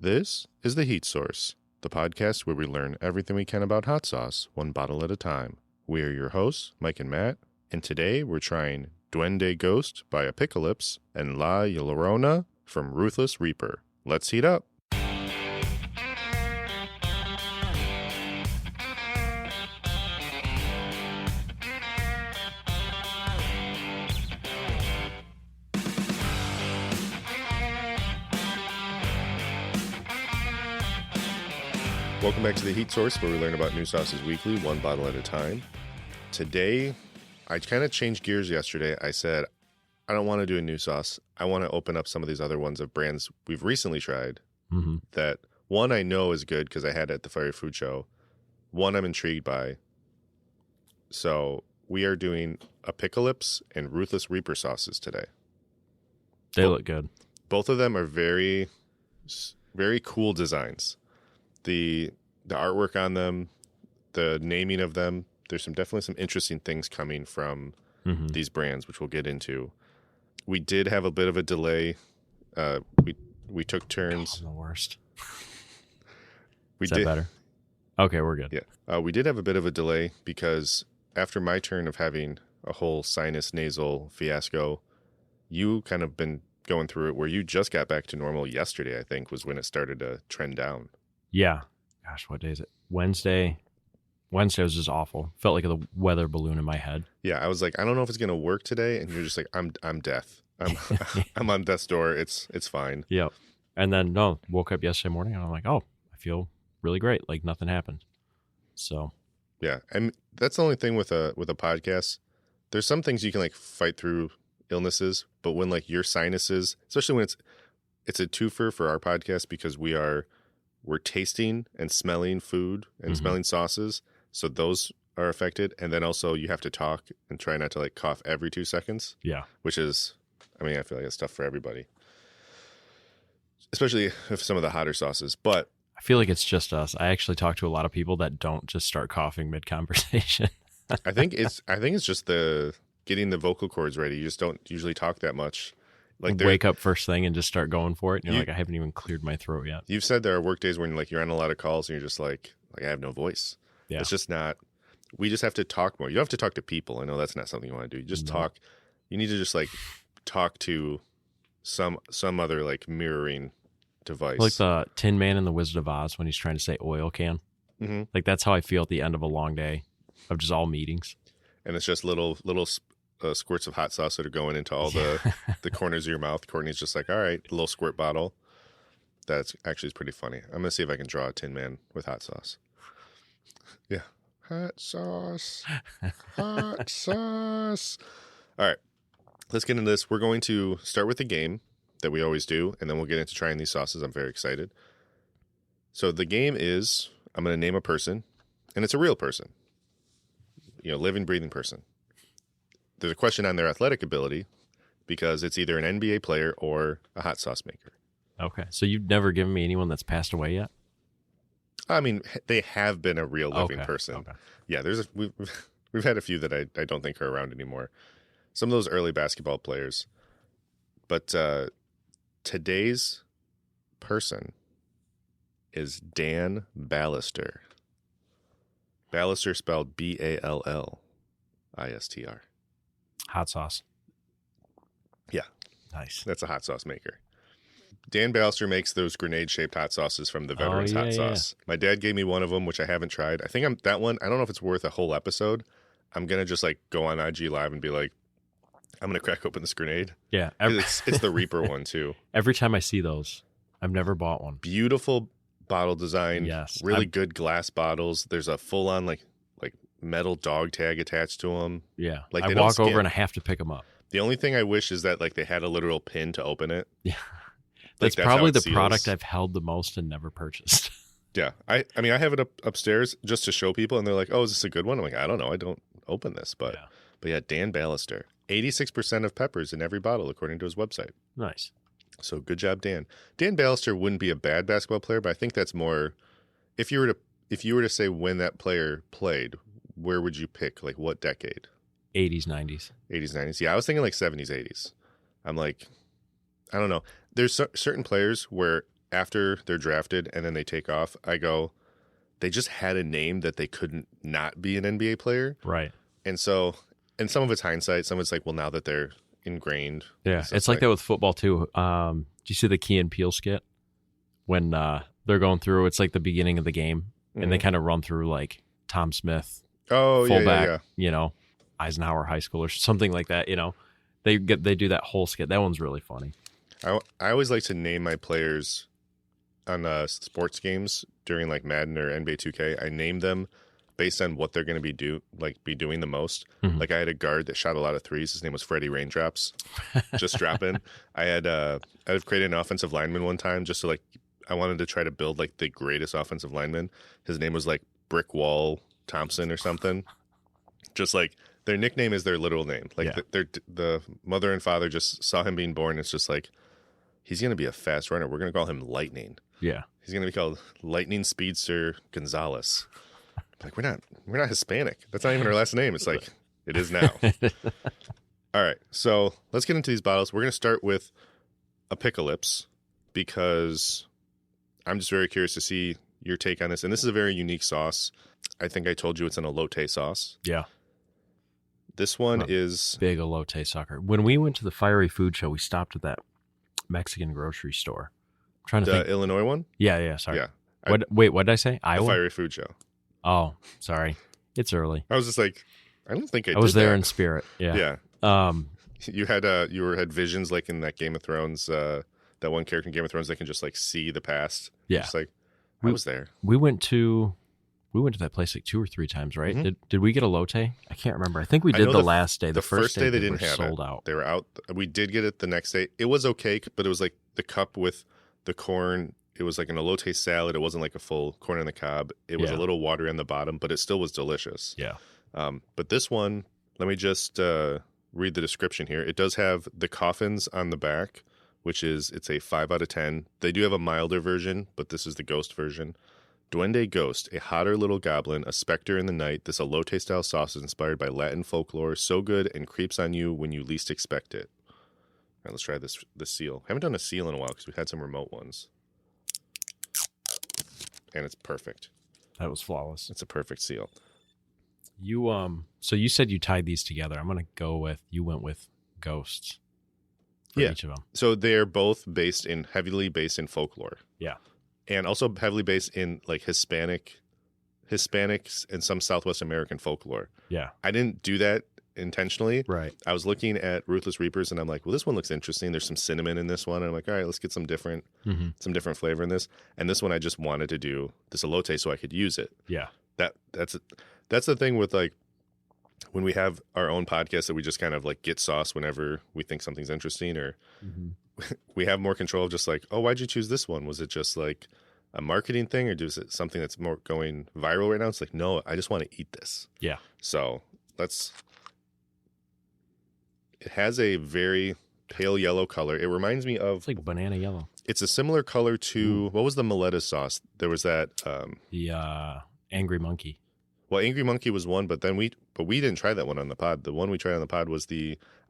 This is The Heat Source, the podcast where we learn everything we can about hot sauce, one bottle at a time. We are your hosts, Mike and Matt, and today we're trying Duende Ghost by Apicklelypse and La Llorona from Ruthless Reaper. Let's heat up. Welcome back to The Heat Source, where we learn about new sauces weekly, one bottle at a time. Today, I kind of changed gears yesterday. I said, I don't want to do a new sauce. I want to open up some of these other ones of brands we've recently tried that, one, I know is good because I had it at the Fire Food Show. One, I'm intrigued by. So we are doing Apicklelypse and Ruthless Reaper sauces today. They look good. Both of them are very, very cool designs. The artwork on them, the naming of them, there's definitely some interesting things coming from these brands, which we'll get into. We did have a bit of a delay. We took turns. The worst. Is that better? Okay, we're good. Yeah. We did have a bit of a delay because after my turn of having a whole sinus nasal fiasco, you kind of been going through it where you just got back to normal yesterday, I think, was when it started to trend down. Yeah. Gosh, what day is it? Wednesday. Wednesday was just awful. Felt like a weather balloon in my head. Yeah, I was like, I don't know if it's gonna work today, and you're just like, I'm death. I'm on death's door. It's fine. Yep. And then woke up yesterday morning and I'm like, oh, I feel really great. Like nothing happened. So yeah, and that's the only thing with a podcast. There's some things you can like fight through illnesses, but when like your sinuses, especially when it's a twofer for our podcast because we're tasting and smelling food and smelling sauces. So those are affected. And then also you have to talk and try not to like cough every 2 seconds. Yeah. Which is, I mean, I feel like it's tough for everybody, especially if some of the hotter sauces. But I feel like it's just us. I actually talk to a lot of people that don't just start coughing mid-conversation. I think it's just getting the vocal cords ready. You just don't usually talk that much. Like wake up first thing and just start going for it. And you're like, I haven't even cleared my throat yet. You've said there are work days when like you're on a lot of calls and you're just like I have no voice. Yeah. It's just not. We just have to talk more. You don't have to talk to people. I know that's not something you want to do. You just talk. You need to just like talk to some other like mirroring device. Like the Tin Man in the Wizard of Oz when he's trying to say oil can. Mm-hmm. Like that's how I feel at the end of a long day of just all meetings. And it's just little squirts of hot sauce that are going into all the corners of your mouth. Courtney's just like, all right, a little squirt bottle. That's actually pretty funny. I'm going to see if I can draw a Tin Man with hot sauce. Yeah. Hot sauce. Hot sauce. All right. Let's get into this. We're going to start with the game that we always do, and then we'll get into trying these sauces. I'm very excited. So the game is, I'm going to name a person, and it's a real person. Living, breathing person. There's a question on their athletic ability because it's either an NBA player or a hot sauce maker. Okay. So you've never given me anyone that's passed away yet? I mean, they have been a real living person. Okay. Yeah, we've had a few that I don't think are around anymore. Some of those early basketball players. But today's person is Dan Ballester. Ballester spelled Ballistr. Hot sauce. Yeah. Nice. That's a hot sauce maker. Dan Ballester makes those grenade-shaped hot sauces from the Veterans Hot Sauce. My dad gave me one of them, which I haven't tried. I think that one, I don't know if it's worth a whole episode. I'm going to just like go on IG Live and be like, I'm going to crack open this grenade. Yeah. It's the Reaper one too. Every time I see those, I've never bought one. Beautiful bottle design. Yes. Really good glass bottles. There's a full-on like metal dog tag attached to them. Yeah. Like I walk over and I have to pick them up. The only thing I wish is that like they had a literal pin to open it. Yeah. That's probably the product I've held the most and never purchased. Yeah. I mean, I have it upstairs just to show people, and they're like, oh, is this a good one? I'm like, I don't know. I don't open this. But yeah, Dan Ballester. 86% of peppers in every bottle, according to his website. Nice. So good job, Dan. Dan Ballester wouldn't be a bad basketball player, but I think that's more, if you were to say when that player played, where would you pick? Like what decade? 80s, 90s. 80s, 90s. Yeah, I was thinking like 70s, 80s. I'm like, I don't know. There's certain players where after they're drafted and then they take off, I go, they just had a name that they couldn't not be an NBA player. Right. And so, and some of it's hindsight. Some of it's like, well, now that they're ingrained. Yeah. It's like that with football too. Do you see the Key and Peele skit when they're going through, it's like the beginning of the game and they kind of run through like Tom Smith, fullback, you know, Eisenhower High School or something like that. You know, they do that whole skit. That one's really funny. I always like to name my players on sports games during like Madden or NBA 2K. I name them based on what they're going to be doing the most. Mm-hmm. Like I had a guard that shot a lot of threes. His name was Freddie Raindrops. Just dropping. I've created an offensive lineman one time just to like, I wanted to try to build like the greatest offensive lineman. His name was like Brick Wall Thompson or something. Just like their nickname is their literal name. Like the mother and father just saw him being born. It's just like, he's going to be a fast runner. We're going to call him Lightning. Yeah. He's going to be called Lightning Speedster Gonzalez. Like, we're not Hispanic. That's not even our last name. It's like, it is now. All right. So let's get into these bottles. We're going to start with Apicklelypse because I'm just very curious to see your take on this. And this is a very unique sauce. I think I told you it's an elote sauce. Yeah. This one is big elote sucker. When we went to the Fiery Food Show, we stopped at that Mexican grocery store. I'm trying to think. The Illinois one? Yeah. Sorry. Yeah. What did I say? Iowa? The Fiery Food Show. Oh, sorry. It's early. I was just like, I don't think I was did there that. In spirit. Yeah. Yeah. You had visions like in that Game of Thrones, that one character in Game of Thrones that can just like see the past. Yeah. Just like, I was there. We went to that place like 2 or 3 times, right? Mm-hmm. Did we get elote? I can't remember. I think we did the last day. The first day they didn't have sold it. Out. They were out. We did get it the next day. It was okay, but it was like the cup with the corn. It was like an elote salad. It wasn't like a full corn on the cob. It was a little watery on the bottom, but it still was delicious. Yeah. But this one, let me just read the description here. It does have the coffins on the back, it's a 5 out of 10. They do have a milder version, but this is the ghost version. Duende Ghost, a hotter little goblin, a specter in the night. This elote-style sauce is inspired by Latin folklore, so good and creeps on you when you least expect it. All right, let's try this seal. Haven't done a seal in a while because we've had some remote ones. And it's perfect. That was flawless. It's a perfect seal. So you said you tied these together. I'm gonna go with you went with ghosts for each of them. So they're both heavily based in folklore. Yeah. And also heavily based in like Hispanics and some Southwest American folklore. Yeah. I didn't do that intentionally. Right. I was looking at Ruthless Reapers and I'm like, well, this one looks interesting. There's some cinnamon in this one. And I'm like, all right, let's get some different flavor in this. And this one, I just wanted to do this elote so I could use it. Yeah. That's the thing with like, when we have our own podcast that we just kind of like get sauce whenever we think something's interesting or we have more control of just like, oh, why'd you choose this one? Was it just like a marketing thing or is it something that's more going viral right now? It's like, no, I just want to eat this. Yeah. So it has a very pale yellow color. It reminds me of... It's like banana yellow. It's a similar color to... What was the Moletta sauce? There was that... the Angry Monkey. Well, Angry Monkey was one, but we didn't try that one on the pod. The one we tried on the pod was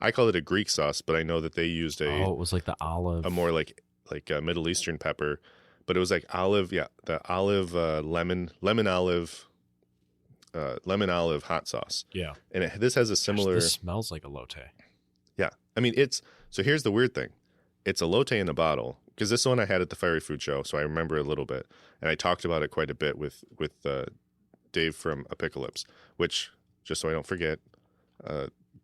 I call it a Greek sauce, but I know that they used it was like the olive... A more like a Middle Eastern pepper. But it was like olive, the olive, lemon olive hot sauce. Yeah. And this has a similar... This smells like elote. Yeah. I mean, so here's the weird thing. It's elote in a bottle, because this one I had at the Fiery Food Show, so I remember a little bit. And I talked about it quite a bit with Dave from Apicklelypse, which, just so I don't forget,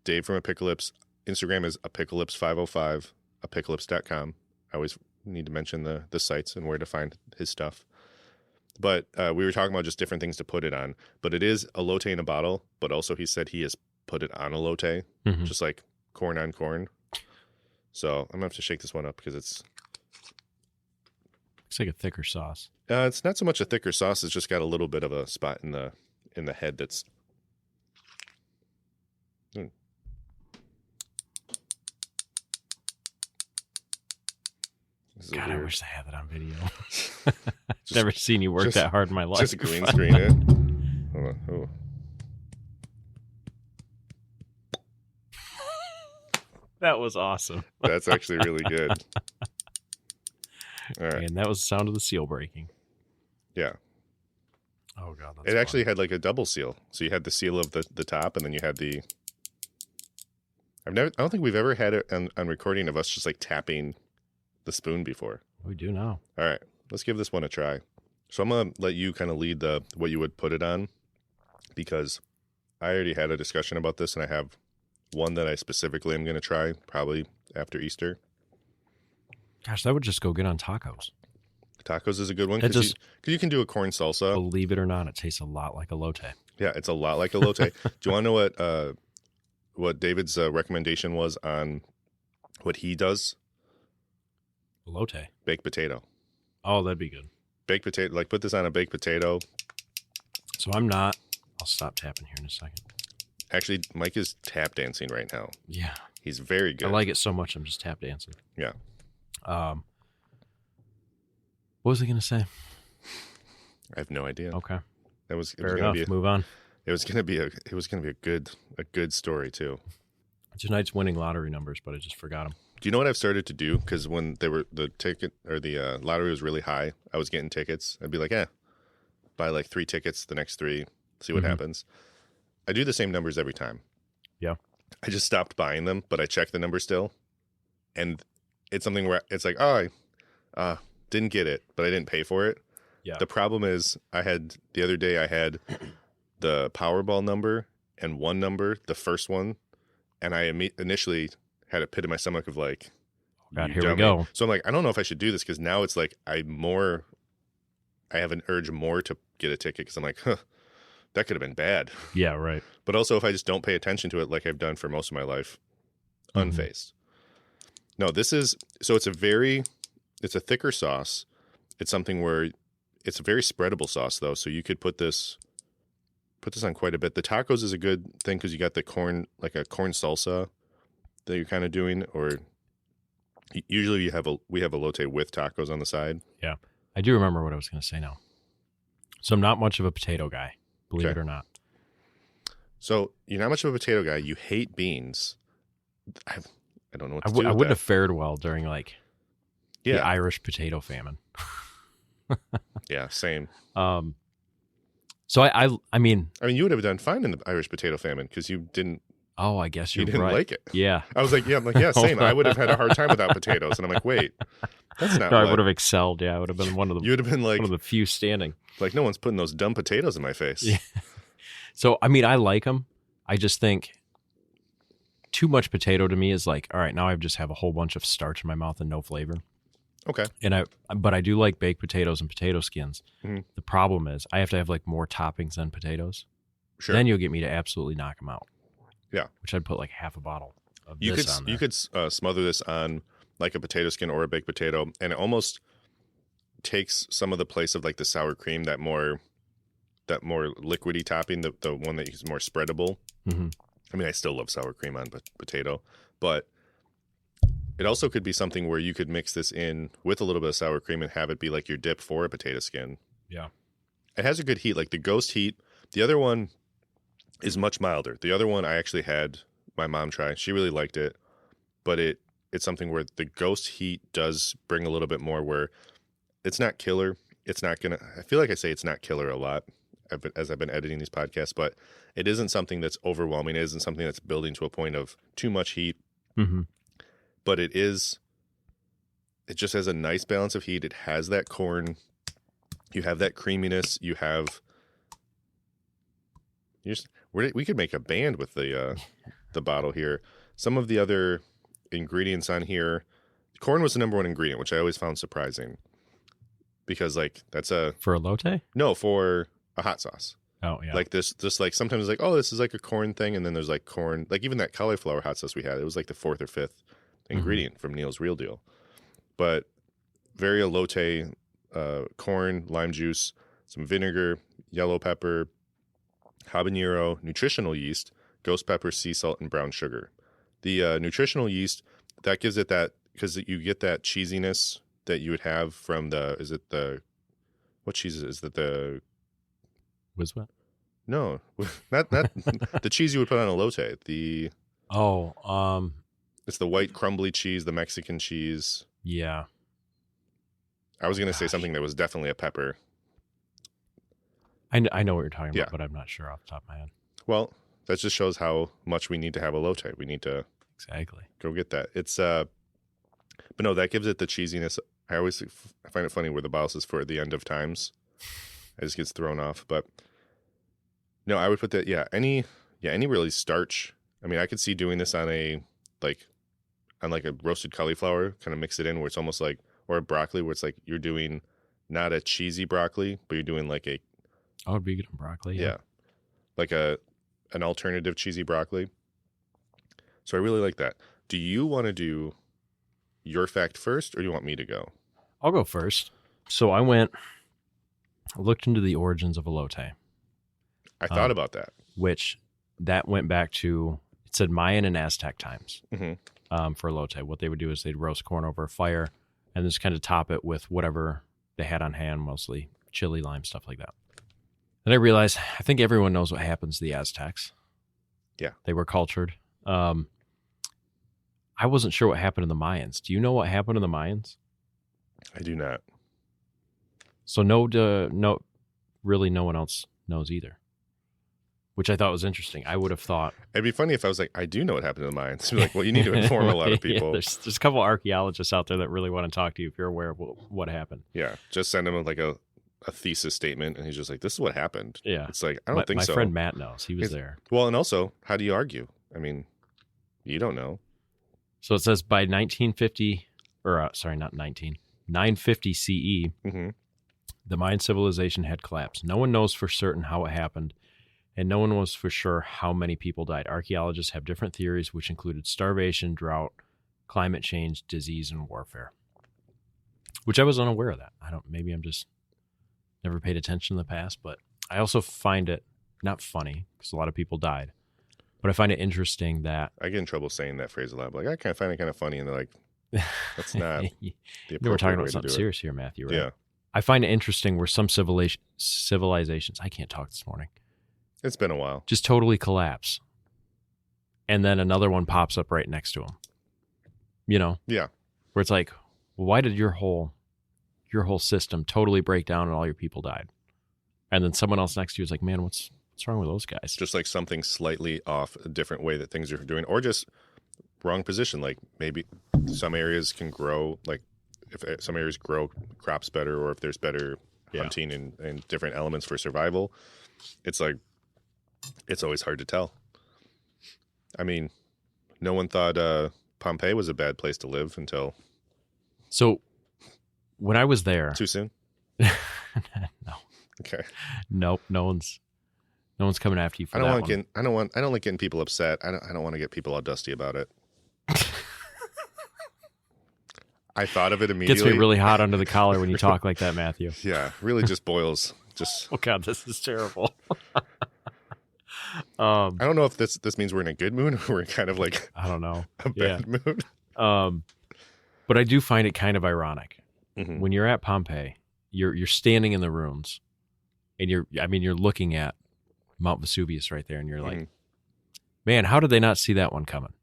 Dave from Apicklelypse, Instagram is Apicklelypse505, apicklelypse.com. I always need to mention the sites and where to find his stuff. But we were talking about just different things to put it on. But it is elote in a bottle, but also he said he has put it on elote, just like corn on corn. So I'm going to have to shake this one up because it's like a thicker sauce. It's not so much a thicker sauce. It's just got a little bit of a spot in the head that's... God, I wish I had that on video. Never seen you work that hard in my life. Just green screen it. Hold on. Oh. That was awesome. That's actually really good. All right. And that was the sound of the seal breaking. Yeah. Oh, God. It actually had like a double seal. So you had the seal of the top, and then you had the... I don't think we've ever had it on recording of us just like tapping the spoon before. We do now. All right. Let's give this one a try. So I'm going to let you kind of lead what you would put it on, because I already had a discussion about this, and I have one that I specifically am going to try probably after Easter. Gosh, that would just go good on tacos. Tacos is a good one because you can do a corn salsa. Believe it or not, it tastes a lot like elote. Yeah, it's a lot like elote. Do you want to know what David's recommendation was on what he does? Elote. Baked potato. Oh, that'd be good. Baked potato, like put this on a baked potato. So I'll stop tapping here in a second. Actually, Mike is tap dancing right now. Yeah. He's very good. I like it so much, I'm just tap dancing. Yeah. What was I going to say? I have no idea. Okay. It was Fair enough. Move on. It was going to be a good story too. Tonight's winning lottery numbers, but I just forgot them. Do you know what I've started to do? Because when the ticket or the lottery was really high, I was getting tickets. I'd be like, buy like 3 tickets, the next 3, see what happens. I do the same numbers every time. Yeah. I just stopped buying them, but I check the number still. And it's something where it's like, I didn't get it, but I didn't pay for it. Yeah. The problem is the other day I had the Powerball number and one number, the first one, and I initially had a pit in my stomach of like, God, here we go. So I'm like, I don't know if I should do this, because now it's like I have an urge more to get a ticket, because I'm like, that could have been bad. Yeah, right. But also, if I just don't pay attention to it like I've done for most of my life, unfazed. No, it's a thicker sauce. It's something where it's a very spreadable sauce, though, so you could put this on quite a bit. The tacos is a good thing because you got the corn, like a corn salsa that you're kind of doing, or usually we have elote with tacos on the side. Yeah. I do remember what I was going to say now. So I'm not much of a potato guy, believe it or not. So you're not much of a potato guy. You hate beans. I don't know what to do. I wouldn't have fared well during the Irish potato famine. Yeah, same. So I mean, you would have done fine in the Irish potato famine because you didn't. Oh, I guess you didn't right. like it. Yeah. I was like, same. I would have had a hard time without potatoes, and I'm like, wait, that's not. No, I would have excelled. Yeah, I would have been one of the. You would have been like one of the few standing. Like, no one's putting those dumb potatoes in my face. Yeah. So I mean, I like them. I just think too much potato to me is like, all right, now I just have a whole bunch of starch in my mouth and no flavor. Okay. But I do like baked potatoes and potato skins. Mm-hmm. The problem is I have to have like more toppings than potatoes. Sure. Then you'll get me to absolutely knock them out. Yeah. Which I'd put like half a bottle of you this on there. You could smother this on like a potato skin or a baked potato, and it almost takes some of the place of like the sour cream, that more liquidy topping, the one that is more spreadable. Mm-hmm. I mean, I still love sour cream on potato, but it also could be something where you could mix this in with a little bit of sour cream and have it be like your dip for a potato skin. Yeah. It has a good heat, like the Ghost heat. The other one is much milder. The other one I actually had my mom try. She really liked it, but it's something where the Ghost heat does bring a little bit more, where it's not killer. It's not going to, I feel like I say it's not killer a lot as I've been editing these podcasts, but it isn't something that's overwhelming. It isn't something that's building to a point of too much heat. Mm-hmm. But it just has a nice balance of heat. It has that corn. You have that creaminess. We could make a band with the bottle here. Some of the other ingredients on here, corn was the number one ingredient, which I always found surprising, because like that's for elote? No, for a hot sauce. Oh yeah. Like this like sometimes it's like, oh, this is like a corn thing, and then there's like corn, like even that cauliflower hot sauce we had, it was like the 4th or 5th ingredient from Neil's Real Deal. But very elote, corn, lime juice, some vinegar, yellow pepper, habanero, nutritional yeast, ghost pepper, sea salt, and brown sugar. The nutritional yeast, that gives it that, because you get that cheesiness that you would have from what cheese is it? Is it the Whiz what? No, not the cheese you would put on elote. It's the white crumbly cheese, the Mexican cheese. Yeah. I was going to say something that was definitely a pepper. I know what you're talking about, but I'm not sure off the top of my head. Well, that just shows how much we need to have elote. We need to go get that. It's but no, that gives it the cheesiness. I find it funny where the bottle says for the end of times. It just gets thrown off. But no, I would put that. Any really starch. I mean, I could see doing this on a roasted cauliflower, kind of mix it in where it's almost like, or a broccoli where it's like you're doing not a cheesy broccoli, but you're doing like a. I would be good on broccoli. Yeah. Like an alternative cheesy broccoli. So I really like that. Do you want to do your fact first, or do you want me to go? I'll go first. So I looked into the origins of elote. I thought about that. Which that went back to, it said Mayan and Aztec times mm-hmm. For elote. What they would do is they'd roast corn over a fire and just kind of top it with whatever they had on hand, mostly chili, lime, stuff like that. Then I realized, I think everyone knows what happens to the Aztecs. Yeah. They were cultured. I wasn't sure what happened to the Mayans. Do you know what happened to the Mayans? I do not. So really no one else knows either, which I thought was interesting. I would have thought. It'd be funny if I was like, I do know what happened to the Mayans. Be like, well, you need to inform a lot of people. Yeah, there's a couple archaeologists out there that really want to talk to you if you're aware of what happened. Yeah, just send them like a thesis statement, and he's just like, this is what happened. Yeah. It's like, I don't think so. My friend Matt knows. He was there. Well, and also, how do you argue? I mean, you don't know. So it says by 950 CE, mm-hmm. the Mayan civilization had collapsed. No one knows for certain how it happened, and no one knows for sure how many people died. Archaeologists have different theories, which included starvation, drought, climate change, disease, and warfare. Which I was unaware of that. Maybe I'm just never paid attention in the past, but I also find it not funny because a lot of people died, but I find it interesting that I get in trouble saying that phrase a lot. Like, I kind of find it kind of funny, and they're like, that's not the appropriate we're talking about way something to do serious here, Matthew, right? Yeah. I find it interesting where some civilizations, I can't talk this morning. It's been a while. Just totally collapse. And then another one pops up right next to them. You know? Yeah. Where it's like, well, why did your whole system totally break down and all your people died? And then someone else next to you is like, man, what's wrong with those guys? Just like something slightly off, a different way that things are doing, or just wrong position. Like maybe some areas can grow, like if some areas grow crops better, or if there's better hunting and different elements for survival. It's like, it's always hard to tell. I mean, no one thought Pompeii was a bad place to live until. So when I was there. Too soon? No. Okay. Nope. No one's coming after you for that one. I don't like getting people upset. I don't want to get people all dusty about it. I thought of it immediately. Gets me really hot under the collar when you talk like that, Matthew. Yeah, really just boils. Oh God, this is terrible. I don't know if this means we're in a good mood or we're kind of like I don't know a bad mood. But I do find it kind of ironic when you're at Pompeii. You're standing in the ruins, and you're looking at Mount Vesuvius right there, and you're like, man, how did they not see that one coming?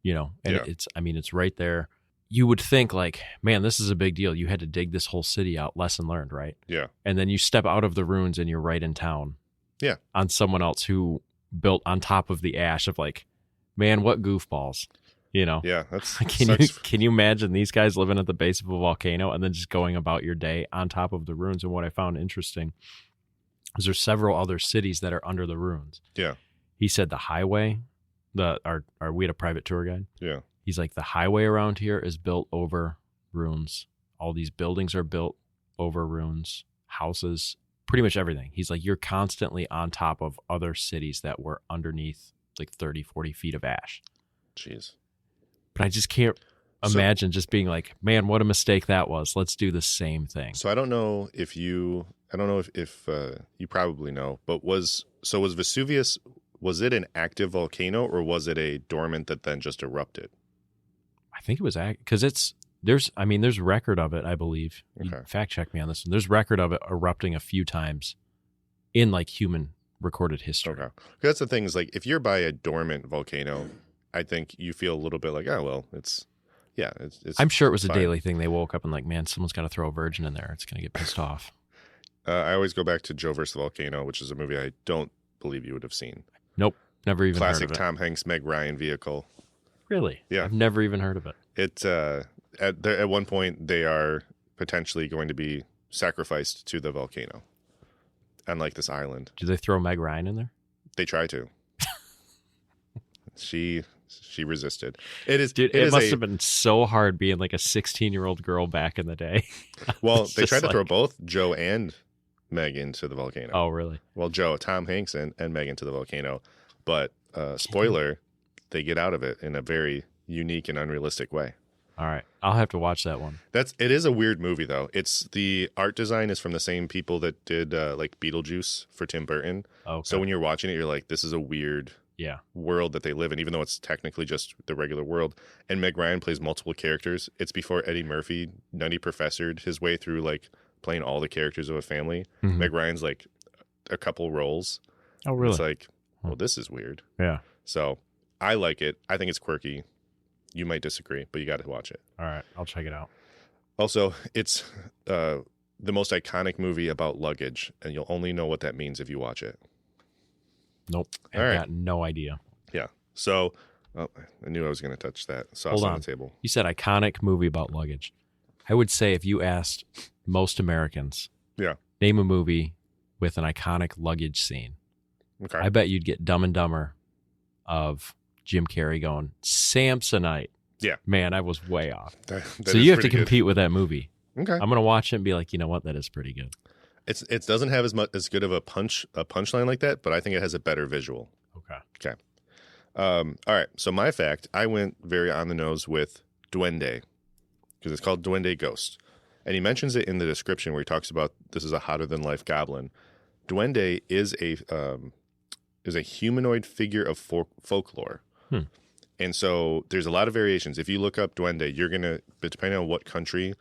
You know, and it's right there. You would think like, man, this is a big deal. You had to dig this whole city out. Lesson learned, right? Yeah. And then you step out of the ruins and you're right in town. Yeah. On someone else who built on top of the ash of like, man, what goofballs, you know? Yeah. That's can you imagine these guys living at the base of a volcano and then just going about your day on top of the ruins? And what I found interesting is there's several other cities that are under the ruins. Yeah. He said the highway, we had a private tour guide. Yeah. He's like, the highway around here is built over ruins. All these buildings are built over ruins, houses, pretty much everything. He's like, you're constantly on top of other cities that were underneath like 30, 40 feet of ash. Jeez. But I just can't imagine just being like, man, what a mistake that was. Let's do the same thing. So I don't know if you probably know, but was Vesuvius, was it an active volcano or was it a dormant that then just erupted? I think it was because there's record of it, I believe. Okay. Fact check me on this one. There's record of it erupting a few times in like human recorded history. Okay. That's the thing is like if you're by a dormant volcano, I think you feel a little bit like, oh well, it's Yeah, it's I'm sure it was fine. a daily thing. They woke up and like, man, someone's got to throw a virgin in there. It's going to get pissed off. I always go back to Joe vs. the Volcano, which is a movie I don't believe you would have seen. Nope, never even Classic heard of it. Tom Hanks, Meg Ryan vehicle. Really? Yeah. I've never even heard of it. It's at one point they are potentially going to be sacrificed to the volcano on like this island. Do they throw Meg Ryan in there? They try to. She resisted. It must have been so hard being like a 16-year-old girl back in the day. Well, they tried to throw both Joe and Meg into the volcano. Oh, really? Well, Tom Hanks and Meg into the volcano. But spoiler, they get out of it in a very unique and unrealistic way. All right. I'll have to watch that one. It is a weird movie, though. The art design is from the same people that did like Beetlejuice for Tim Burton. Okay. So when you're watching it, you're like, this is a weird world that they live in, even though it's technically just the regular world. And Meg Ryan plays multiple characters. It's before Eddie Murphy Nutty Professored his way through like playing all the characters of a family. Mm-hmm. Meg Ryan's like a couple roles. Oh, really? It's like, well, this is weird. Yeah. So I like it. I think it's quirky. You might disagree, but you got to watch it. All right. I'll check it out. Also, it's the most iconic movie about luggage, and you'll only know what that means if you watch it. Nope. I've got no idea. Yeah. So I knew I was going to touch that sauce on the table. You said iconic movie about luggage. I would say if you asked most Americans, name a movie with an iconic luggage scene. Okay. I bet you'd get Dumb and Dumber of Jim Carrey going, Samsonite. Yeah. Man, I was way off. That so you have to compete with that movie. Okay. I'm going to watch it and be like, you know what? That is pretty good. It doesn't have as good of a punchline like that, but I think it has a better visual. Okay. All right. So my fact, I went very on the nose with Duende because it's called Duende Ghost. And he mentions it in the description where he talks about this is a hotter than life goblin. Duende is a humanoid figure of folklore. And so there's a lot of variations. If you look up Duende, you're going to, depending on what country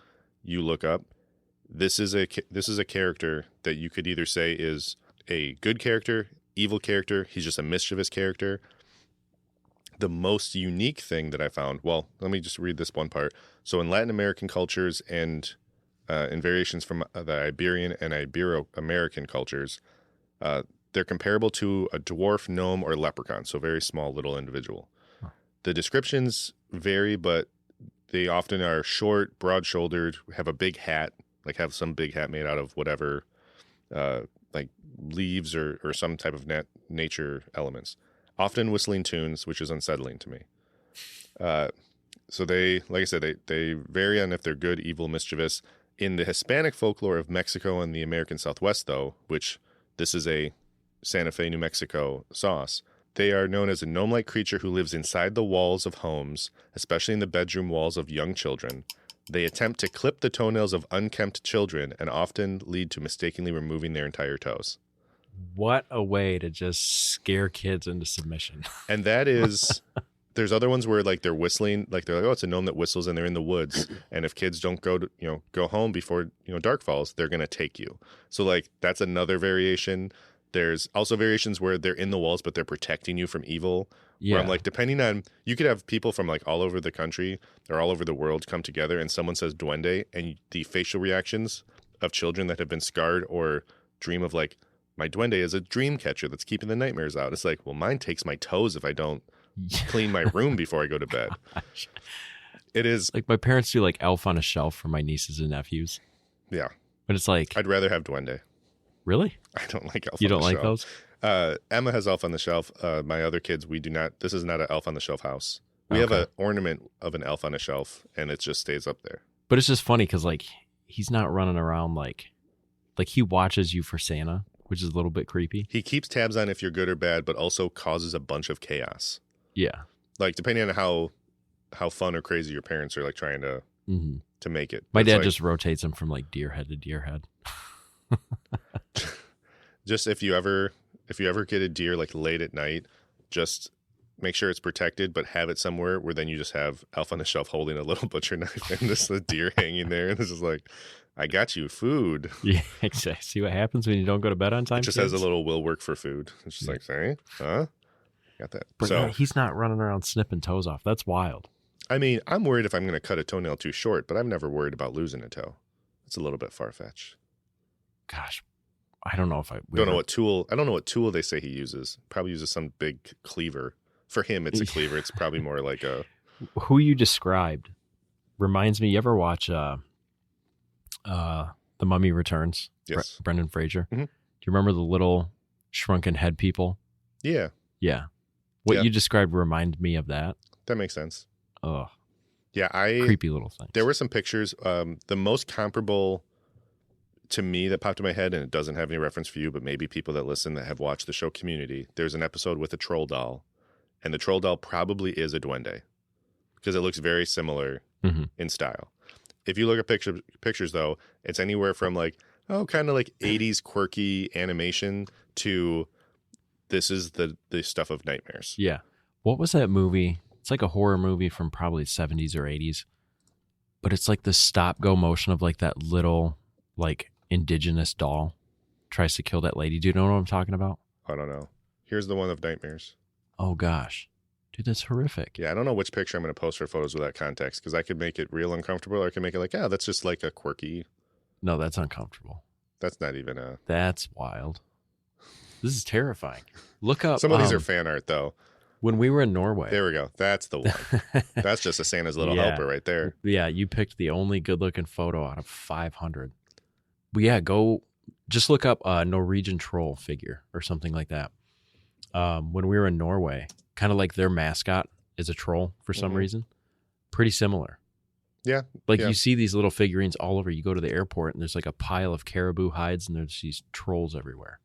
you look up, this is a character that you could either say is a good character, evil character, he's just a mischievous character. The most unique thing that I found, well, let me just read this one part. So in Latin American cultures and in variations from the Iberian and Ibero-American cultures, they're comparable to a dwarf, gnome, or leprechaun, so very small little individual. Huh. The descriptions vary, but they often are short, broad-shouldered, have a big hat, like have some big hat made out of whatever, like leaves or some type of nature elements. Often whistling tunes, which is unsettling to me. So they, like I said, they vary on if they're good, evil, mischievous. In the Hispanic folklore of Mexico and the American Southwest, though, which this is a Santa Fe, New Mexico sauce, they are known as a gnome-like creature who lives inside the walls of homes, especially in the bedroom walls of young children. They attempt to clip the toenails of unkempt children and often lead to mistakenly removing their entire toes. What a way to just scare kids into submission. And that is, there's other ones where like they're whistling, like they're like, oh, it's a gnome that whistles and they're in the woods. And if kids don't go home before, dark falls, they're going to take you. So like, that's another variation. There's also variations where they're in the walls, but they're protecting you from evil. Yeah. Where I'm like, depending on, you could have people from like all over the country or all over the world come together and someone says Duende and the facial reactions of children that have been scarred or dream of like, my Duende is a dream catcher that's keeping the nightmares out. It's like, well, mine takes my toes if I don't clean my room before I go to bed. It is. Like my parents do like Elf on a Shelf for my nieces and nephews. Yeah. But it's like. I'd rather have Duende. Really? I don't like Elf on the Shelf. You don't like those? Emma has Elf on the Shelf. My other kids, we do not. This is not an Elf on the Shelf house. We have an ornament of an Elf on a Shelf, and it just stays up there. But it's just funny because like he's not running around like he watches you for Santa, which is a little bit creepy. He keeps tabs on if you're good or bad, but also causes a bunch of chaos. Yeah. Like depending on how fun or crazy your parents are like trying to make it. My dad just rotates him from like deer head to deer head. Just if you ever get a deer like late at night, just make sure it's protected, but have it somewhere where then you just have Elf on the Shelf holding a little butcher knife and this the deer hanging there, and this is like, I got you food. Yeah, exactly. See what happens when you don't go to bed on time? It just has a little will work for food. It's just like, say, huh? Got that. But so he's not running around snipping toes off. That's wild. I mean, I'm worried if I'm going to cut a toenail too short, but I've never worried about losing a toe. It's a little bit far-fetched. Gosh, I don't know if I don't know what tool. I don't know what tool they say he uses. Probably uses some big cleaver. For him, it's a cleaver. It's probably more like a. Who you described reminds me. You ever watch The Mummy Returns? Yes. Brendan Fraser. Mm-hmm. Do you remember the little shrunken head people? Yeah. Yeah. What you described reminded me of that. That makes sense. Oh. Yeah, creepy little thing. There were some pictures. The most comparable to me that popped in my head, and it doesn't have any reference for you, but maybe people that listen that have watched the show Community. There's an episode with a troll doll, and the troll doll probably is a duende because it looks very similar in style. If you look at pictures, though, it's anywhere from kind of like 80s quirky animation to this is the stuff of nightmares. Yeah. What was that movie? It's like a horror movie from probably 70s or 80s, but it's like the stop-go motion of like that little like indigenous doll tries to kill that lady. Do you know what I'm talking about? I don't know. Here's the one of nightmares. Oh gosh, dude, that's horrific. Yeah, I don't know which picture I'm going to post for photos without context because I could make it real uncomfortable, or I could make it like, that's just like a quirky. No, that's uncomfortable. That's not even a. That's wild. This is terrifying. Look up. Some of these are fan art though. When we were in Norway. There we go. That's the one. That's just a Santa's little helper right there. Yeah, you picked the only good-looking photo out of 500. But yeah, go just look up a Norwegian troll figure or something like that. When we were in Norway, kind of like their mascot is a troll for some reason. Pretty similar. Yeah. You see these little figurines all over. You go to the airport and there's like a pile of caribou hides and there's these trolls everywhere.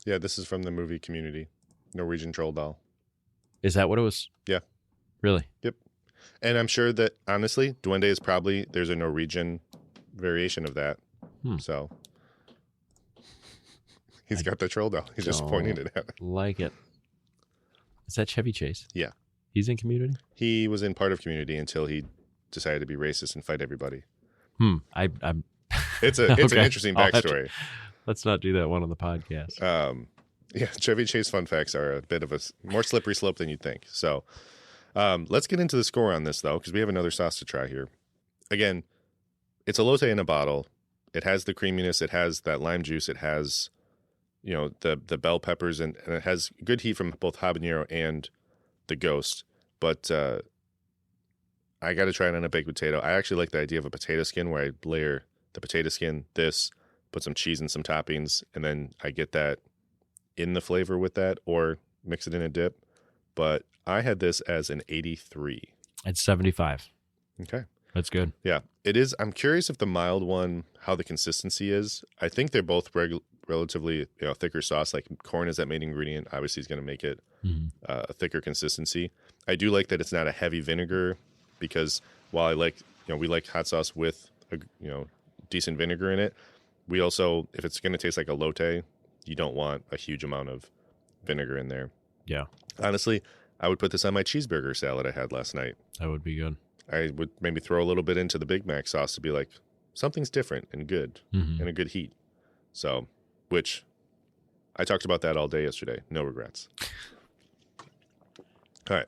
Yeah, this is from the movie Community. Norwegian troll doll. Is that what it was? Yeah. Really? Yep. And I'm sure that, honestly, Duende is probably, there's a Norwegian variation of that. So, he's got the troll doll. He's just pointing it at. Like it. Is that Chevy Chase? Yeah. He's in Community? He was in part of Community until he decided to be racist and fight everybody. It's an interesting backstory. Let's not do that one on the podcast. Yeah, Chevy Chase fun facts are a bit of a more slippery slope than you'd think. So let's get into the score on this, though, because we have another sauce to try here. Again, it's Elote in a bottle. It has the creaminess. It has that lime juice. It has, the bell peppers, and it has good heat from both habanero and the ghost. But I got to try it on a baked potato. I actually like the idea of a potato skin where I layer the potato skin, put some cheese and some toppings, and then I get that in the flavor with that, or mix it in a dip. But I had this as an 83. It's 75. Okay. That's good. Yeah, it is. I'm curious if the mild one, how the consistency is. I think they're both relatively thicker sauce. Like corn is that main ingredient. Obviously, is going to make it a thicker consistency. I do like that it's not a heavy vinegar because while I like, we like hot sauce with a, decent vinegar in it. We also, if it's going to taste like Elote, you don't want a huge amount of vinegar in there. Yeah. Honestly, I would put this on my cheeseburger salad I had last night. That would be good. I would maybe throw a little bit into the Big Mac sauce to be like, something's different and good and a good heat. So, which I talked about that all day yesterday. No regrets. All right.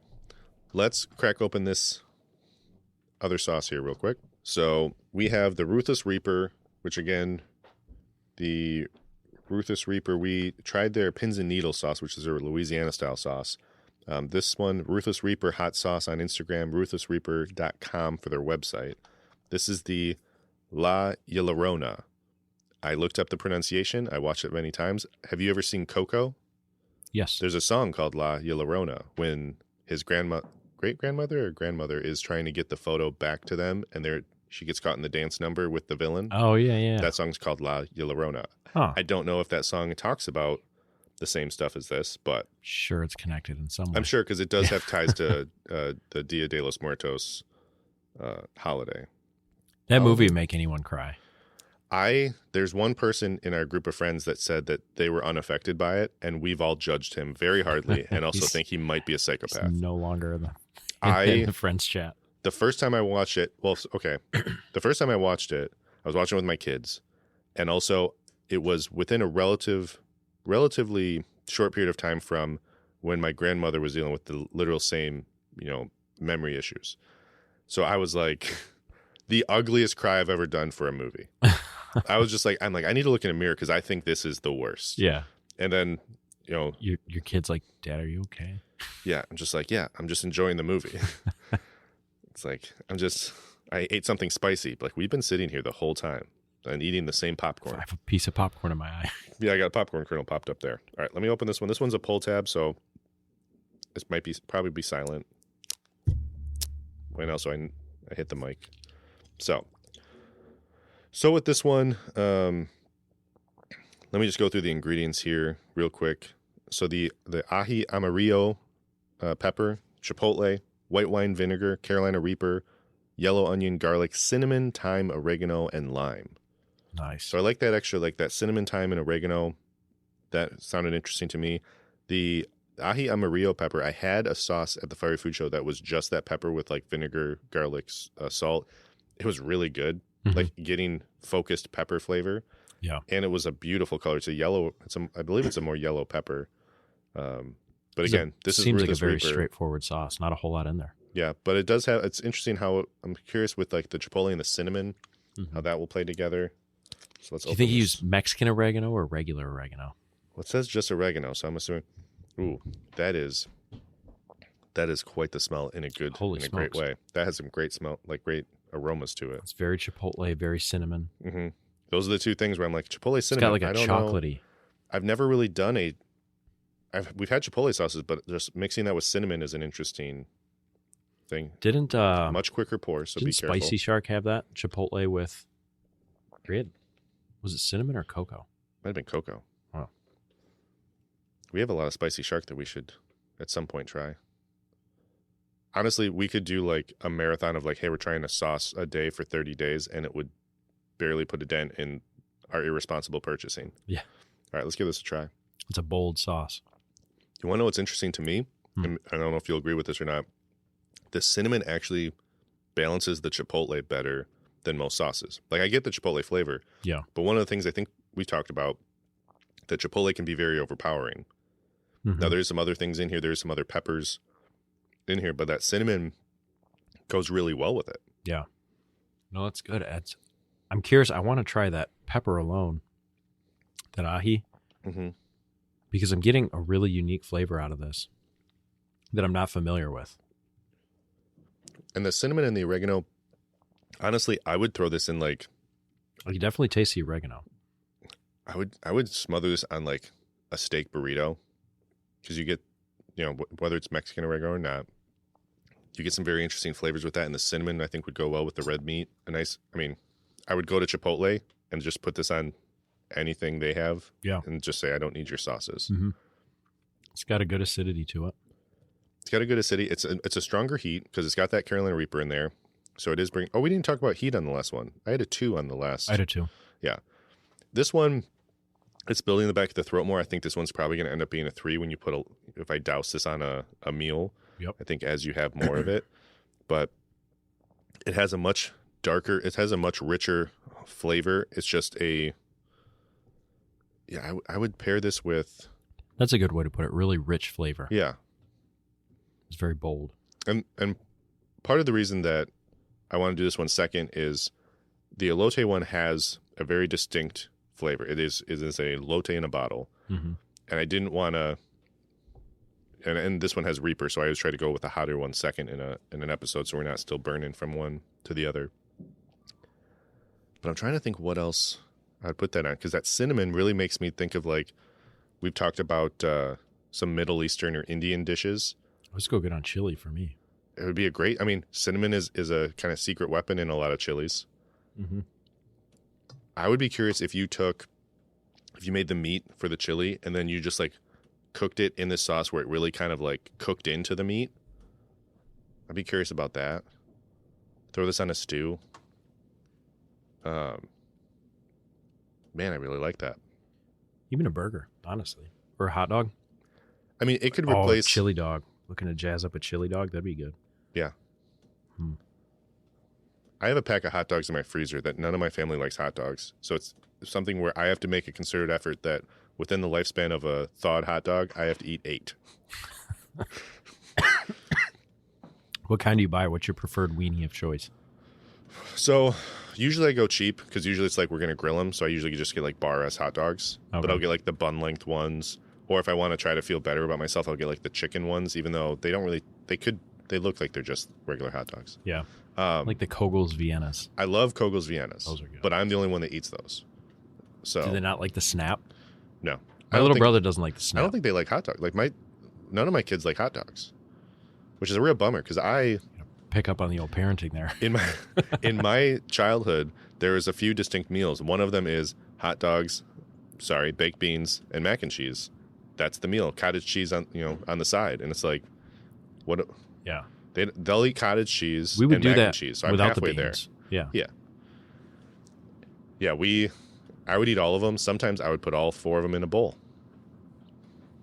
Let's crack open this other sauce here real quick. So we have the Ruthless Reaper, which again, the Ruthless Reaper, we tried their pins and needles sauce, which is their Louisiana style sauce. This one, Ruthless Reaper hot sauce on Instagram, ruthlessreaper.com for their website. This is the La Llorona. I looked up the pronunciation. I watched it many times. Have you ever seen Coco? Yes. There's a song called La Llorona when his great-grandmother or grandmother is trying to get the photo back to them, and she gets caught in the dance number with the villain. Oh, yeah. That song's called La Llorona. Huh. I don't know if that song talks about the same stuff as this, but sure it's connected in some way. I'm sure because it does have ties to the Dia de los Muertos holiday. That movie would make anyone cry. There's one person in our group of friends that said that they were unaffected by it, and we've all judged him very hardly and also think he might be a psychopath. He's no longer in the friends chat. The first time I watched it, the first time I watched it, I was watching it with my kids, and also it was within a relatively short period of time from when my grandmother was dealing with the literal same, memory issues. So I was like, the ugliest cry I've ever done for a movie. I was just like, I need to look in a mirror because I think this is the worst. Yeah. And then, your kid's like, Dad, are you okay? Yeah. I'm just like, yeah, I'm just enjoying the movie. It's like, I ate something spicy. Like, we've been sitting here the whole time and eating the same popcorn. I have a piece of popcorn in my eye. Yeah, I got a popcorn kernel popped up there. All right, let me open this one. This one's a pull tab, so this might probably be silent. And also, I hit the mic. So with this one, let me just go through the ingredients here real quick. So the ají amarillo pepper, chipotle, white wine vinegar, Carolina Reaper, yellow onion, garlic, cinnamon, thyme, oregano, and lime. Nice. So I like that extra, like that cinnamon, thyme, and oregano. That sounded interesting to me. The ají amarillo pepper, I had a sauce at the Fiery Food Show that was just that pepper with like vinegar, garlic, salt. It was really good, like getting focused pepper flavor. Yeah. And it was a beautiful color. It's a yellow, I believe it's a more yellow pepper. But again, this seems is like a very Reaper. straightforward sauce. Not a whole lot in there. Yeah, but it does have, it's interesting how, I'm curious with like the chipotle and the cinnamon, how that will play together. So let's Do you think you use Mexican oregano or regular oregano? Well, it says just oregano, so I'm assuming, that is quite the smell in a great way. That has some great smell, like great aromas to it. It's very chipotle, very cinnamon. Mm-hmm. Those are the two things where I'm like, chipotle, cinnamon. It's got like a chocolatey. I've never really done we've had chipotle sauces, but just mixing that with cinnamon is an interesting thing. Didn't much quicker pour, so be careful. Spicy Shark have that chipotle with grid? Was it cinnamon or cocoa? Might have been cocoa. Wow. We have a lot of Spicy Shark that we should at some point try. Honestly, we could do like a marathon of like, hey, we're trying a sauce a day for 30 days, and it would barely put a dent in our irresponsible purchasing. Yeah. All right, let's give this a try. It's a bold sauce. You want to know what's interesting to me? And I don't know if you'll agree with this or not. The cinnamon actually balances the chipotle better than most sauces. Like, I get the chipotle flavor. Yeah. But one of the things I think we talked about, that chipotle can be very overpowering. Now, there's some other things in here. There's some other peppers in here, but that cinnamon goes really well with it. Yeah. No, that's good. I'm curious. I want to try that pepper alone, that ají, because I'm getting a really unique flavor out of this that I'm not familiar with. And the cinnamon and the oregano, honestly, I would throw this in like... You definitely taste the oregano. I would smother this on like a steak burrito, because you get, whether it's Mexican oregano or not, you get some very interesting flavors with that. And the cinnamon, I think, would go well with the red meat. I would go to Chipotle and just put this on anything they have. Yeah. And just say, I don't need your sauces. It's got a good acidity to it. It's got a good acidity. It's a stronger heat because it's got that Carolina Reaper in there. So it is bringing... Oh, we didn't talk about heat on the last one. I had a 2 on the last. I had a 2. Yeah. This one, it's building in the back of the throat more. I think this one's probably going to end up being a 3 when you if I douse this on a meal. Yep. I think as you have more of it. But it has a much darker, it has a much richer flavor. It's just I would pair this with... That's a good way to put it. Really rich flavor. Yeah. It's very bold. And part of the reason that I want to do this one second is the elote one has a very distinct flavor. It is a elote in a bottle. And I didn't want to... And this one has Reaper, so I always try to go with a hotter one second in an episode, so we're not still burning from one to the other. But I'm trying to think what else I'd put that on, because that cinnamon really makes me think of, like, we've talked about some Middle Eastern or Indian dishes. Let's go good on chili for me. It would be cinnamon is a kind of secret weapon in a lot of chilies. I would be curious if you made the meat for the chili and then you just like cooked it in this sauce where it really kind of like cooked into the meat. I'd be curious about that. Throw this on a stew. Man, I really like that. Even a burger, honestly. Or a hot dog. I mean, it could replace... chili dog. Looking to jazz up a chili dog, that'd be good. Yeah. I have a pack of hot dogs in my freezer that none of my family likes hot dogs. So it's something where I have to make a concerted effort that within the lifespan of a thawed hot dog, I have to eat 8. What kind do you buy? What's your preferred weenie of choice? So usually I go cheap because usually it's like we're going to grill them. So I usually just get like bar-ass hot dogs. Okay. But I'll get like the bun length ones. Or if I want to try to feel better about myself, I'll get like the chicken ones, even though they look like they're just regular hot dogs. Yeah. Like the Kogel's Viennas. I love Kogel's Viennas. Those are good. But I'm the only one that eats those. So do they not like the snap? No. My little brother doesn't like the snap. I don't think they like hot dogs. Like none of my kids like hot dogs, which is a real bummer because I pick up on the old parenting there. In my childhood, there was a few distinct meals. One of them is hot dogs, baked beans, and mac and cheese. That's the meal. Cottage cheese on the side, and it's like, what? Yeah, they'll eat cottage cheese. We would and do mac that and cheese. So without I'm halfway the beans. There. Yeah. I would eat all of them. Sometimes I would put all 4 of them in a bowl.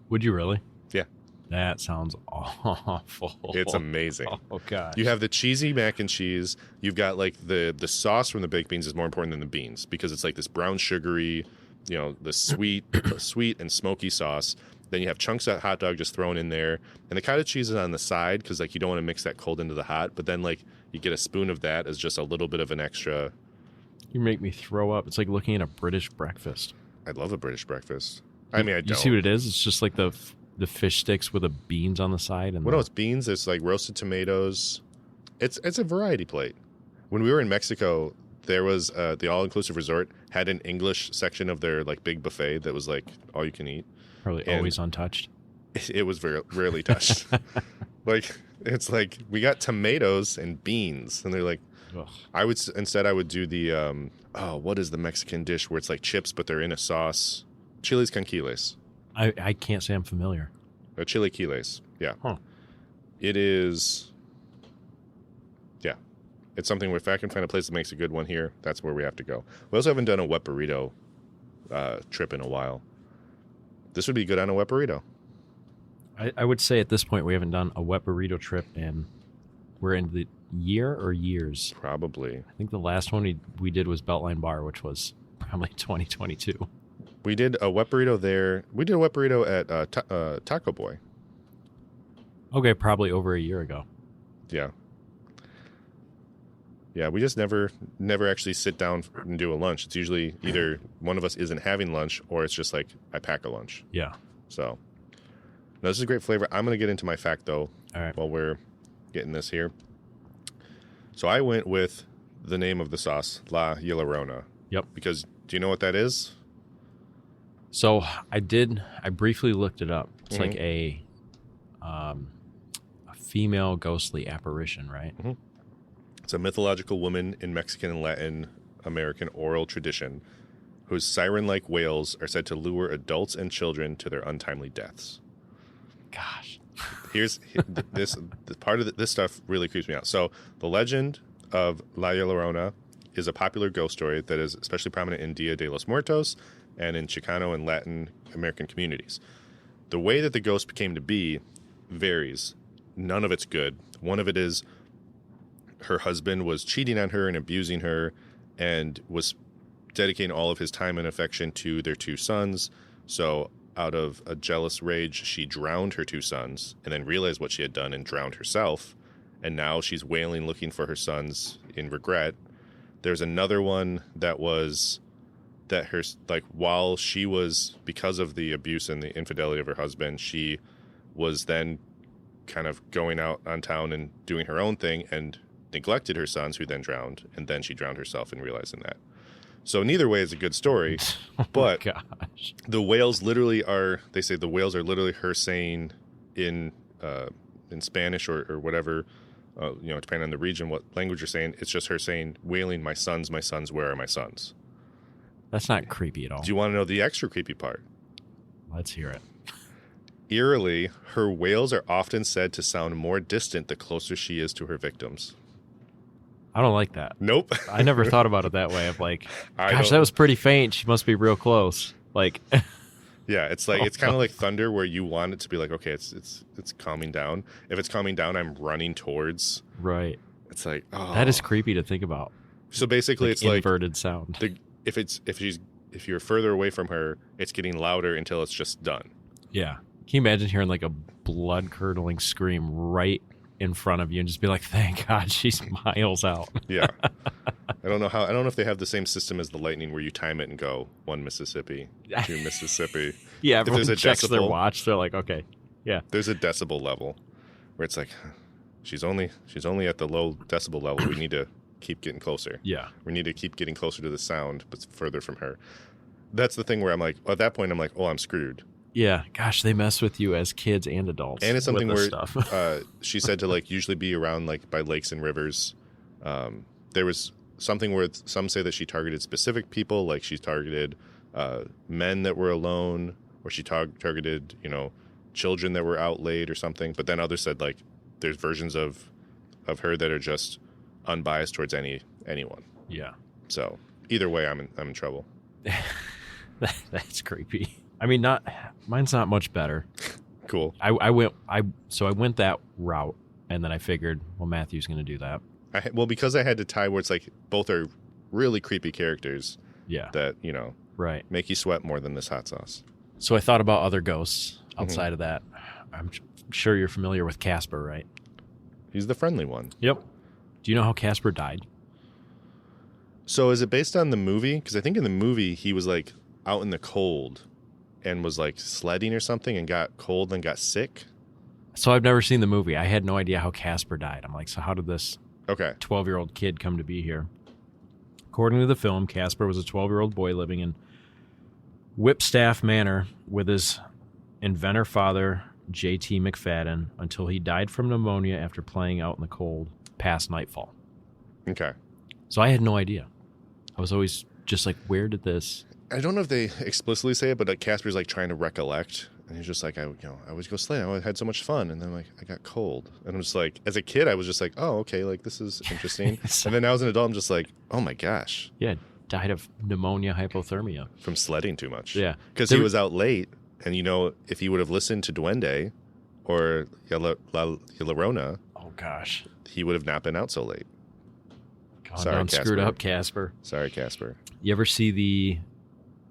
Would you really? Yeah. That sounds awful. It's amazing. Oh gosh. You have the cheesy mac and cheese. You've got like the sauce from the baked beans is more important than the beans because it's like this brown sugary, the sweet and smoky sauce. Then you have chunks of hot dog just thrown in there, and the cottage cheese is on the side because like you don't want to mix that cold into the hot. But then like you get a spoon of that as just a little bit of an extra. You make me throw up. It's like looking at a British breakfast. I love a British breakfast. I mean, I don't. You see what it is? It's just like the fish sticks with the beans on the side. And no, it's beans. It's like roasted tomatoes. It's a variety plate. When we were in Mexico, there was the all-inclusive resort had an English section of their like big buffet that was like all you can eat. Probably always untouched. It was very rarely touched. Like it's like we got tomatoes and beans, and they're like, ugh. I would do the what is the Mexican dish where it's like chips but they're in a sauce? Chiles con quiles. I can't say I'm familiar. Chile quiles. Yeah. Huh. It is. Yeah. It's something where if I can find a place that makes a good one here, that's where we have to go. We also haven't done a wet burrito trip in a while. This would be good on a wet burrito. I would say at this point we haven't done a wet burrito trip in. We're in the year or years? Probably. I think the last one we did was Beltline Bar, which was probably 2022. We did a wet burrito there. We did a wet burrito at Taco Boy. Okay, probably over a year ago. Yeah. Yeah, we just never actually sit down and do a lunch. It's usually either one of us isn't having lunch or it's just like I pack a lunch. Yeah. So, no, this is a great flavor. I'm going to get into my fact, though, all right, while we're getting this here. So I went with the name of the sauce, La Llorona. Yep. Because do you know what that is? So I briefly looked it up. It's like a female ghostly apparition, right? Mm-hmm. It's a mythological woman in Mexican and Latin American oral tradition whose siren-like wails are said to lure adults and children to their untimely deaths. Gosh. This part of this stuff really creeps me out. So the legend of La Llorona is a popular ghost story that is especially prominent in Dia de los Muertos and in Chicano and Latin American communities. The way that the ghost came to be varies. None of it's good. One of it is her husband was cheating on her and abusing her and was dedicating all of his time and affection to their 2 sons. So out of a jealous rage, she drowned her 2 sons and then realized what she had done and drowned herself. And now she's wailing, looking for her sons in regret. There's another one that was that her, like, while she was, because of the abuse and the infidelity of her husband, she was then kind of going out on town and doing her own thing and neglected her sons, who then drowned, and then she drowned herself in realizing that. So neither way is a good story, but gosh. The wails literally are, they say the wails are literally her saying in Spanish or whatever, depending on the region, what language you're saying, it's just her saying, wailing, my sons, where are my sons? That's not creepy at all. Do you want to know the extra creepy part? Let's hear it. Eerily, her wails are often said to sound more distant the closer she is to her victims. I don't like that. Nope. I never thought about it that way. Of like, gosh, that was pretty faint. She must be real close. Like, yeah, it's like it's kind of like thunder, where you want it to be like, okay, it's calming down. If it's calming down, I'm running towards. Right. It's like, oh, that is creepy to think about. So basically, like it's like inverted sound. If you're further away from her, it's getting louder until it's just done. Yeah. Can you imagine hearing like a blood curdling scream right in front of you and just be like, thank God she's miles out. Yeah. I don't know if they have the same system as the lightning where you time it and go 1 Mississippi, 2 Mississippi. Yeah, everyone if there's a checks their decibel, watch. They're like, okay, yeah. There's a decibel level where it's like, she's only at the low decibel level. We need to keep getting closer. Yeah. We need to keep getting closer to the sound, but further from her. That's the thing where I'm like, at that point, I'm like, oh, I'm screwed. Yeah. Gosh, they mess with you as kids and adults. And it's something where stuff. She said to like usually be around like by lakes and rivers. There was something where some say that she targeted specific people, like she targeted men that were alone, or she targeted, children that were out late or something. But then others said like there's versions of her that are just unbiased towards anyone. Yeah. So either way, I'm in trouble. That's creepy. I mean, mine's not much better. Cool. I went that route, and then I figured, well, Matthew's going to do that. Because I had to tie where it's like both are really creepy characters. Yeah. That right, make you sweat more than this hot sauce. So I thought about other ghosts outside of that. I'm sure you're familiar with Casper, right? He's the friendly one. Yep. Do you know how Casper died? So is it based on the movie? Because I think in the movie he was like out in the cold and was like sledding or something and got cold and got sick. So I've never seen the movie. I had no idea how Casper died. I'm like, so how did this 12-year-old kid come to be here? According to the film, Casper was a 12-year-old boy living in Whipstaff Manor with his inventor father, J.T. McFadden, until he died from pneumonia after playing out in the cold past nightfall. Okay. So I had no idea. I was always just like, where did this... I don't know if they explicitly say it, but like Casper's like trying to recollect. And he's just like, I always go sledding. I had so much fun. And then like, I got cold. And I'm just like, as a kid, I was just like, oh, okay, like this is interesting. And then now as an adult, I'm just like, oh my gosh. Yeah, died of pneumonia, hypothermia. From sledding too much. Yeah. Because he was out late. And if he would have listened to Duende or Llorona, oh gosh, he would have not been out so late. God, sorry, I'm screwed up, Casper. Sorry, Casper. You ever see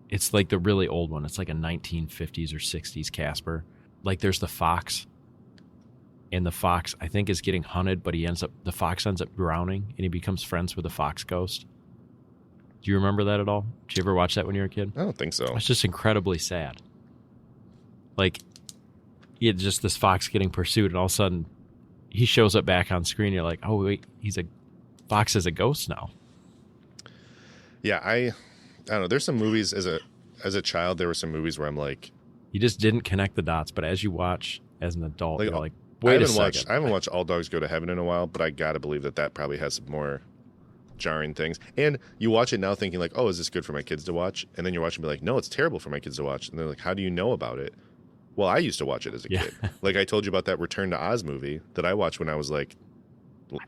it's like the really old one. It's like a 1950s or 60s Casper. Like there's the fox. And the fox, I think, is getting hunted, but the fox ends up drowning and he becomes friends with the fox ghost. Do you remember that at all? Did you ever watch that when you were a kid? I don't think so. It's just incredibly sad. Like, just this fox getting pursued, and all of a sudden, he shows up back on screen. You're like, oh wait, fox is a ghost now. Yeah, I don't know. There's some movies as a child. There were some movies where I'm like, you just didn't connect the dots. But as you watch as an adult, you're like, wait a second. I haven't watched All Dogs Go to Heaven in a while, but I gotta believe that probably has some more jarring things. And you watch it now thinking like, oh, is this good for my kids to watch? And then you're watching and be like, no, it's terrible for my kids to watch. And they're like, how do you know about it? Well, I used to watch it as a kid. Like I told you about that Return to Oz movie that I watched when I was like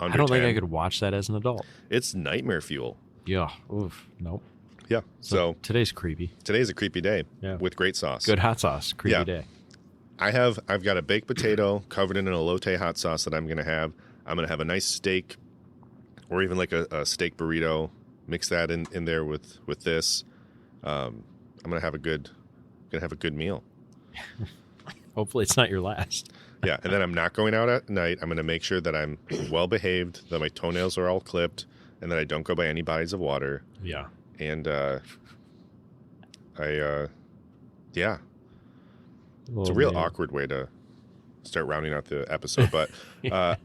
under I don't 10. think I could watch that as an adult. It's nightmare fuel. Yeah. Oof. Nope. Yeah. So today's creepy. Today's a creepy day. Yeah. With great sauce. Good hot sauce. Creepy day. I've got a baked potato covered in an elote hot sauce that I'm going to have. I'm going to have a nice steak or even like a steak burrito. Mix that in there with this. I'm going to have a good meal. Hopefully it's not your last. Yeah, and then I'm not going out at night. I'm going to make sure that I'm well behaved, that my toenails are all clipped, and that I don't go by any bodies of water. Yeah. And yeah. It's a real awkward way to start rounding out the episode, but I'm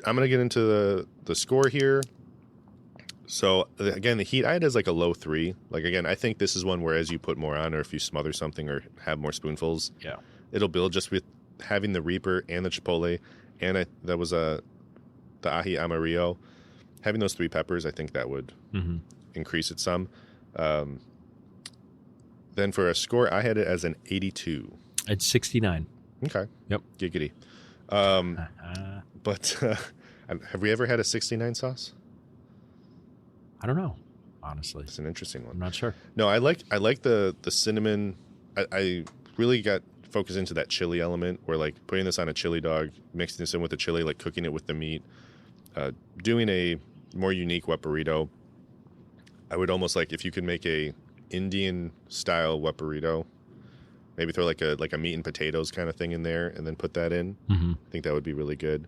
going to get into the score here. So, again, the heat I had is like a low 3. Like, again, I think this is one where as you put more on or if you smother something or have more spoonfuls, it'll build just with having the Reaper and the chipotle. And that was the ají amarillo. Having those 3 peppers, I think that would increase it some. Then for a score, I had it as an 82. It's 69. Okay. Yep. Giggity. But have we ever had a 69 sauce? I don't know, honestly. It's an interesting one. I'm not sure. No, I like the cinnamon. I really got focused into that chili element where like putting this on a chili dog, mixing this in with the chili, like cooking it with the meat, doing a more unique wet burrito. I would almost like if you could make a Indian style wet burrito, maybe throw like a meat and potatoes kind of thing in there and then put that in. I think that would be really good.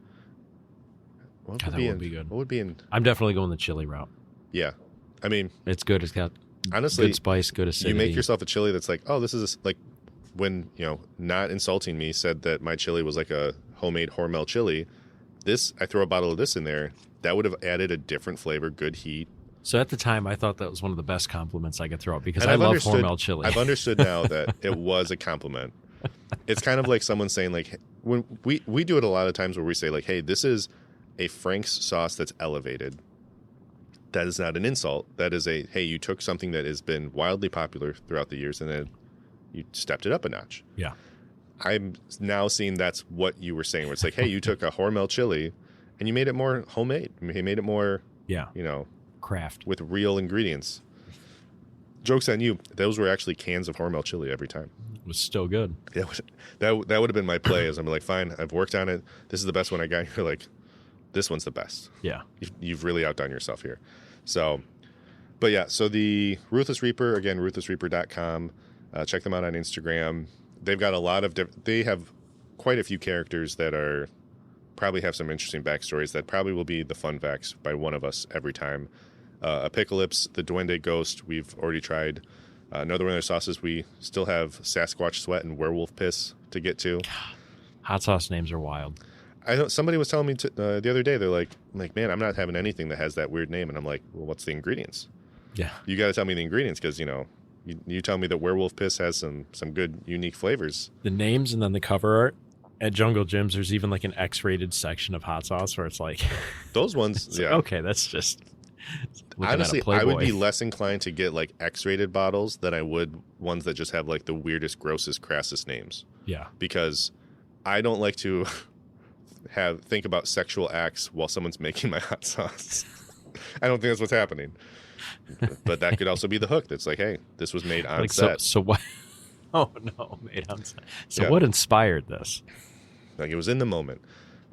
What God, would be good. What would be in? I'm definitely going the chili route. Yeah, I mean, it's good. It's got honestly good spice, good acidity. You make yourself a chili that's like, oh, this is like when not insulting me said that my chili was like a homemade Hormel chili. This I throw a bottle of this in there. That would have added a different flavor, good heat. So at the time, I thought that was one of the best compliments I could throw out because I love Hormel chili. I've understood now that it was a compliment. It's kind of like someone saying like, when we do it a lot of times where we say like, hey, this is a Frank's sauce that's elevated. That is not an insult. That is a, hey, you took something that has been wildly popular throughout the years and then you stepped it up a notch. Yeah. I'm now seeing that's what you were saying, where it's like, hey, you took a Hormel chili and you made it more homemade. You made it more, craft with real ingredients. Joke's on you. Those were actually cans of Hormel chili every time. It was still good. Yeah, that would have been my play. As I'm like, fine, I've worked on it. This is the best one I got. You're like, this one's the best. Yeah. You've really outdone yourself here. So, but yeah, so the Ruthless Reaper, again, ruthlessreaper.com. Check them out on Instagram. They've got a lot of they have quite a few characters that are probably have some interesting backstories that probably will be the fun facts by one of us every time. Apicklelypse, the Duende ghost, we've already tried. Another one of their sauces, we still have Sasquatch sweat and werewolf piss to get to. Hot sauce names are wild. Somebody was telling me the other day, they're like, man, I'm not having anything that has that weird name. And I'm like, well, what's the ingredients? Yeah. You got to tell me the ingredients because, you tell me that werewolf piss has some good, unique flavors. The names and then the cover art. At Jungle Gyms, there's even like an X-rated section of hot sauce where it's like... Those ones, yeah. Okay, that's just... Honestly, I would be less inclined to get like X-rated bottles than I would ones that just have like the weirdest, grossest, crassest names. Yeah. Because I don't like to think about sexual acts while someone's making my hot sauce. I don't think that's what's happening. But that could also be the hook. That's like, hey, this was made on set. So what? Oh no, made on set. So what inspired this? Like it was in the moment.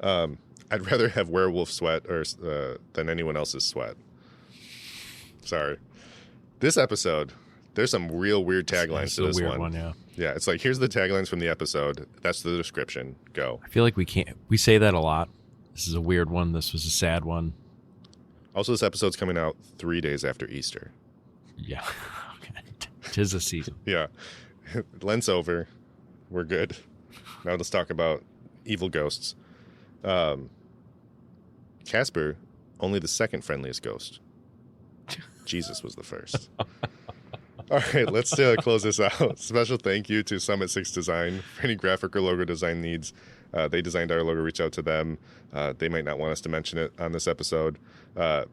I'd rather have werewolf sweat than anyone else's sweat. Sorry. This episode, there's some real weird taglines to this one. Yeah. Yeah, it's like, here's the taglines from the episode. That's the description. Go. I feel like we say that a lot. This is a weird one. This was a sad one. Also, this episode's coming out 3 days after Easter. Yeah. Okay. 'Tis a season. Yeah. Lent's over. We're good. Now let's talk about evil ghosts. Casper, only the second friendliest ghost. Jesus was the first. All right, let's close this out. Special thank you to Summit 6 Design. For any graphic or logo design needs, they designed our logo. Reach out to them. They might not want us to mention it on this episode.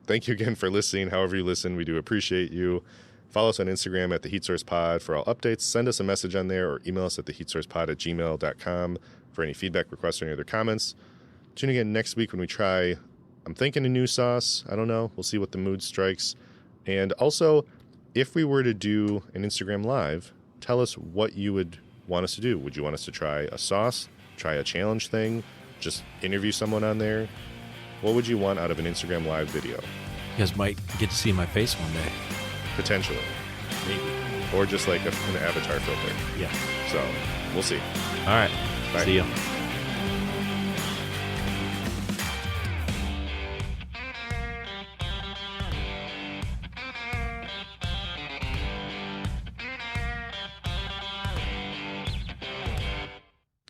Thank you again for listening. However you listen, we do appreciate you. Follow us on Instagram at The Heat Source Pod for all updates. Send us a message on there or email us at theheatsourcepod@gmail.com for any feedback, requests, or any other comments. Tune again next week when we try, I'm thinking, a new sauce. I don't know. We'll see what the mood strikes. And also, if we were to do an Instagram Live, tell us what you would want us to do. Would you want us to try a sauce, try a challenge thing, just interview someone on there? What would you want out of an Instagram Live video? You guys might get to see my face one day. Potentially. Maybe. Or just like an avatar filter. Yeah. So, we'll see. All right. Bye. See ya.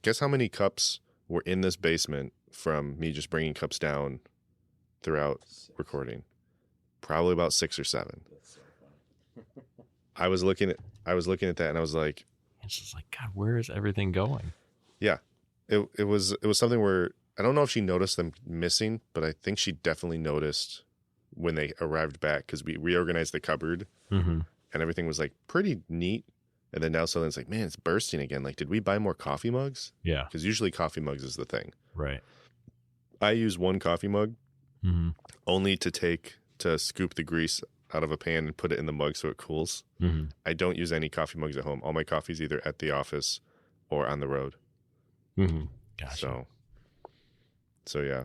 Guess how many cups were in this basement from me just bringing cups down throughout recording? Probably about 6 or 7. I was looking at that and I was like, it's just like, God, where is everything going? Yeah. It was something where I don't know if she noticed them missing, but I think she definitely noticed when they arrived back because we reorganized the cupboard and everything was like pretty neat. And then now suddenly it's like, man, it's bursting again. Like, did we buy more coffee mugs? Yeah. Because usually coffee mugs is the thing. Right. I use one coffee mug only to scoop the grease out of a pan and put it in the mug so it cools. I don't use any coffee mugs at home. All my coffee's either at the office or on the road. Gotcha. So yeah.